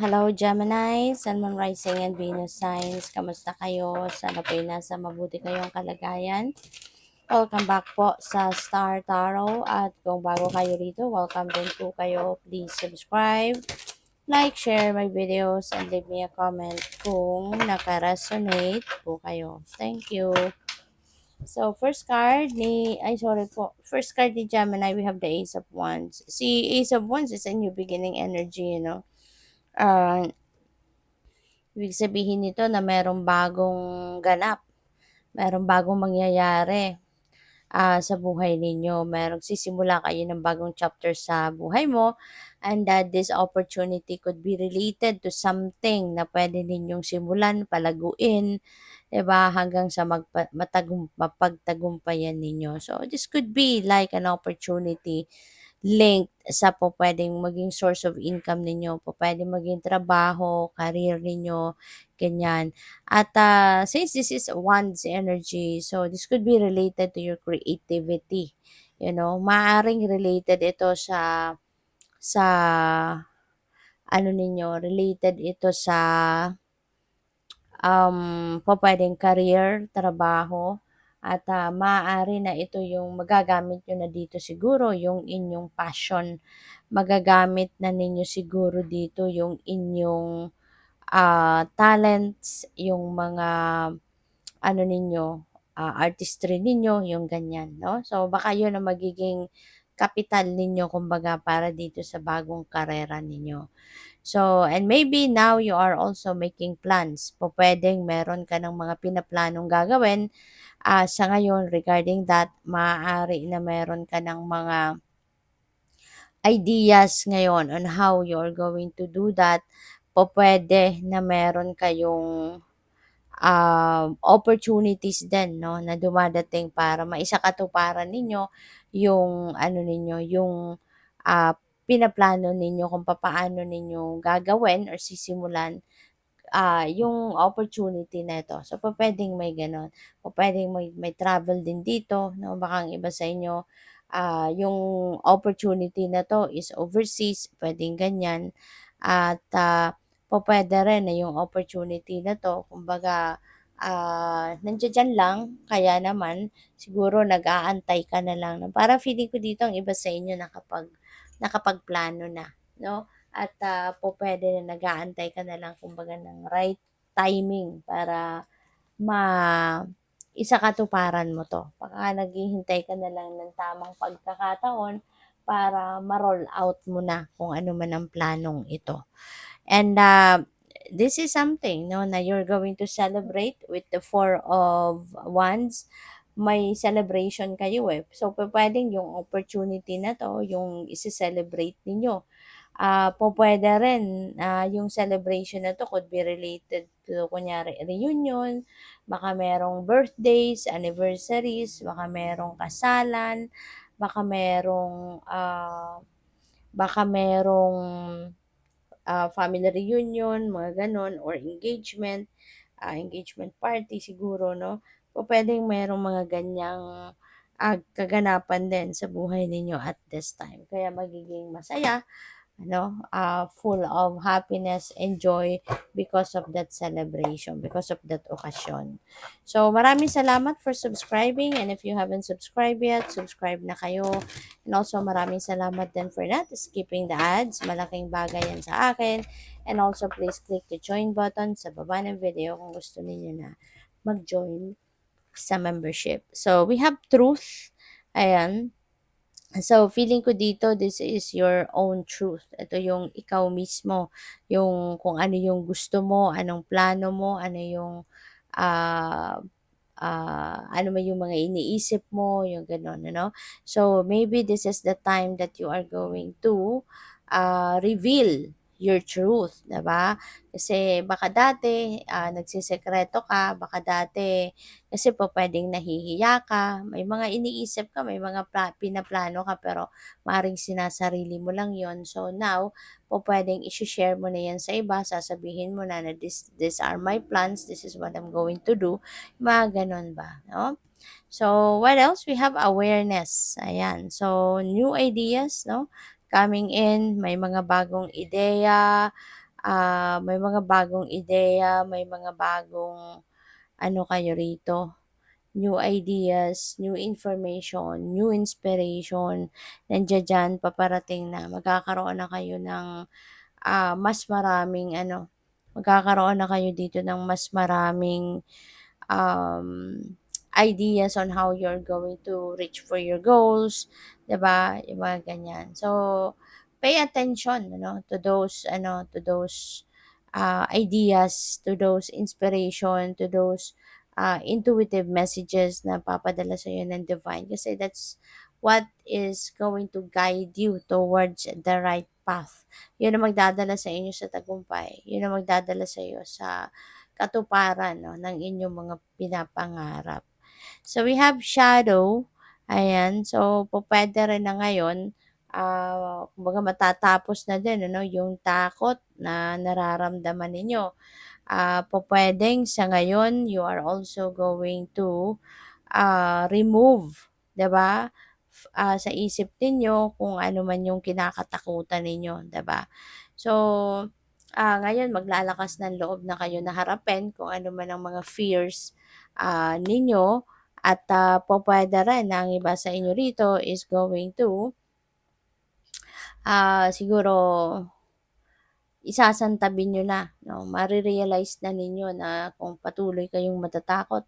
Hello Gemini, Sun, Moon, Rising, and Venus signs. Kamusta kayo? Sana po'y nasa mabuti kayong kalagayan. Welcome back po sa Star Tarot. At kung bago kayo rito, welcome din po kayo. Please subscribe, like, share my videos, and leave me a comment kung naka-resonate po kayo. Thank you. So, first card First card ni Gemini, we have the Ace of Wands. Si Ace of Wands is a new beginning energy, you know. Ibig sabihin nito na merong bagong ganap, merong bagong mangyayari sa buhay ninyo. Merong sisimula kayo ng bagong chapter sa buhay mo, and that this opportunity could be related to something na pwede ninyong simulan, palaguin, 'di ba, hanggang sa mapagtagumpayan ninyo. So this could be like an opportunity linked sa pupuwedeng maging source of income ninyo, pupuwedeng maging trabaho, career ninyo, ganyan. At, since this is one's energy, so this could be related to your creativity, you know. Maaaring related ito sa ano ninyo, related ito sa pupuwedeng career, trabaho, at maaari na ito yung magagamit niyo na dito siguro yung inyong passion. Magagamit na ninyo siguro dito yung inyong talents, yung mga ano ninyo, artistry ninyo, yung ganyan, 'no? So baka 'yun ang magiging kapital ninyo kumbaga para dito sa bagong karera ninyo. So, and maybe now you are also making plans. Pupuwedeng meron ka ng mga pinaplanong gagawin, sa ngayon regarding that. Maaari na meron ka ng mga ideas ngayon on how you're going to do that. Pupuwede na meron kayong opportunities din 'no, na dumadating para maisakatuparan ninyo yung ano ninyo, yung pinaplano ninyo kung papaano ninyo gagawin or sisimulan yung opportunity na ito. So, pupuwedeng may gano'n. Pupuwedeng may travel din dito 'no, baka ang iba sa inyo, yung opportunity na 'to is overseas, puwedeng ganyan. At, pupuwede rin na yung opportunity na 'to kumbaga, nandiya-diyan lang, kaya naman siguro nag-aantay ka na lang, 'no. Parang feeling ko dito ang iba sa inyo nakapagplano na, 'no? At, pupuwede na nag-aantay ka na lang kumbaga ng right timing para isakatuparan mo 'to. Baka naghihintay ka na lang ng tamang pagkakataon para ma-roll out mo na kung ano man ang planong ito. And, this is something 'no, na you're going to celebrate with the Four of Wands. May celebration kayo, eh. So, pupuwedeng yung opportunity na 'to yung ise-celebrate ninyo. Pupuwede rin, yung celebration na 'to could be related to kunyari reunion, baka merong birthdays, anniversaries, baka merong kasalan, baka merong, family reunion, mga gano'n, or engagement party siguro 'no. Pupuwedeng merong mga ganiyang, kaganapan din sa buhay ninyo at this time. Kaya magiging masaya ano, full of happiness and joy because of that celebration, because of that occasion. So, maraming salamat for subscribing, and if you haven't subscribed yet, subscribe na kayo. And also, maraming salamat din for not skipping the ads. Malaking bagay yan sa akin. And also, please click the join button sa baba ng video kung gusto niyo na mag-join sa membership. So, we have truth. Ayan. So, feeling ko dito, this is your own truth. Ito yung ikaw mismo, yung kung ano yung gusto mo, anong plano mo, ano yung, ano man yung mga iniisip mo, yung gano'n, ano. So, maybe this is the time that you are going to reveal your truth, 'di ba? Kasi baka dati nagsisekreto ka, baka dati kasi pupuwedeng nahihiya ka, may mga iniisip ka, may mga pinaplano ka pero maaaring sinasarili mo lang 'yon. So now, pupuwedeng share mo na 'yan sa iba, sasabihin mo na "These are my plans, this is what I'm going to do." Mga gano'n ba, 'no? So, what else? We have awareness, ayan. So, new ideas 'no, coming in, may mga bagong ideya, may mga bagong ideya, may mga bagong ano kayo rito, new ideas, new information, new inspiration, nandiya diyan paparating na magkakaroon na kayo ng, mas maraming ano, magkakaroon na kayo dito ng mas maraming um, ideas on how you're going to reach for your goals, 'di ba? Yung mga ganyan. So, pay attention to those ideas, to those inspiration, to those intuitive messages na papadala sa iyo ng divine kasi that's what is going to guide you towards the right path. Yun ang magdadala sa inyo sa tagumpay. Yun ang magdadala sa iyo sa katuparan 'no, ng inyong mga pinapangarap. So, we have shadow, ayan. So, pupuwede rin na ngayon, kumbaga matatapos na din ano, yung takot na nararamdaman ninyo. Pupuwedeng sa ngayon, you are also going to, remove, 'di ba, sa isip ninyo kung ano man yung kinakatakutan ninyo, 'di ba? So, ngayon maglalakas ng loob na kayo na harapin kung ano man ang mga fears, ninyo at, pupuwede rin na ang iba sa inyo rito is going to, siguro isasantabi niyo na 'no, mare-realize na ninyo na kung patuloy kayong matatakot,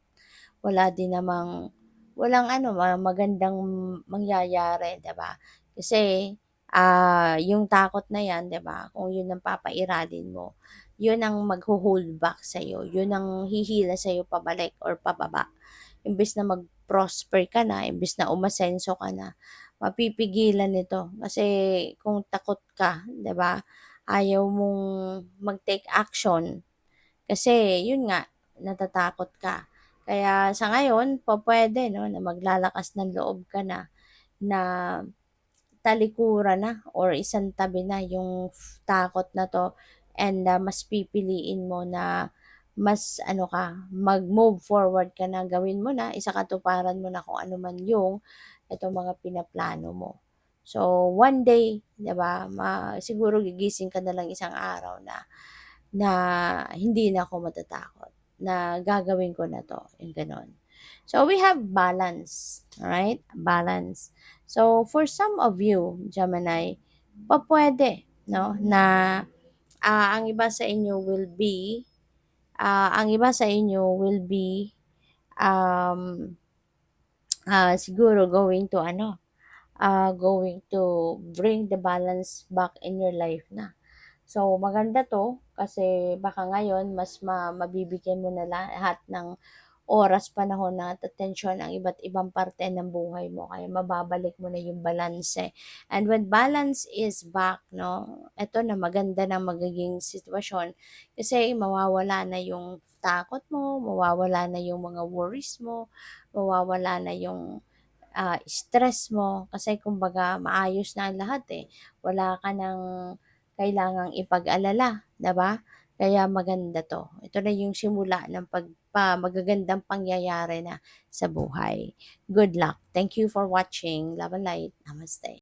wala din namang walang ano, magandang mangyayari, 'di ba? Kasi, yung takot na 'yan, 'di ba, kung 'yun ang papairalin mo, 'yun ang magho-hold back sa'yo, 'yun ang hihila sa'yo pabalik or pababa. Imbes na mag-prosper ka na, imbes na umasenso ka na, mapipigilan nito. Kasi kung takot ka, 'di ba, ayaw mong mag-take action kasi 'yun nga, natatakot ka. Kaya sa ngayon pupuwede 'no, na maglalakas ng loob ka na, na talikuran na or isantabi na yung takot na 'to and, mas pipiliin mo na mas ano ka, mag-move forward ka na, gawin mo na, isakatuparan mo na kung ano man yung itong mga pinaplano mo. So, one day, 'di ba, siguro gigising ka na lang isang araw na na hindi na ako matatakot, na gagawin ko na 'to, yung gano'n. So, we have balance, alright? Balance. So, for some of you, Gemini, pupuwede 'no, na, ang iba sa inyo will be, ang iba sa inyo will be, um, siguro going to bring the balance back in your life na. So, maganda 'to kasi baka ngayon mas mabibigyan mo na lahat ng oras, panahon at atensyon ang iba't ibang parte ng buhay mo kaya mababalik mo na yung balanse. And when balance is back 'no, eto na maganda na magiging sitwasyon kasi mawawala na yung takot mo, mawawala na yung mga worries mo, mawawala na yung stress mo kasi kumbaga maayos na ang lahat, eh. Wala ka ng kailangang ipag-alala, 'di ba? Kaya maganda 'to. Ito na yung simula ng magagandang pangyayari na sa buhay. Good luck. Thank you for watching. Love and light. Namaste.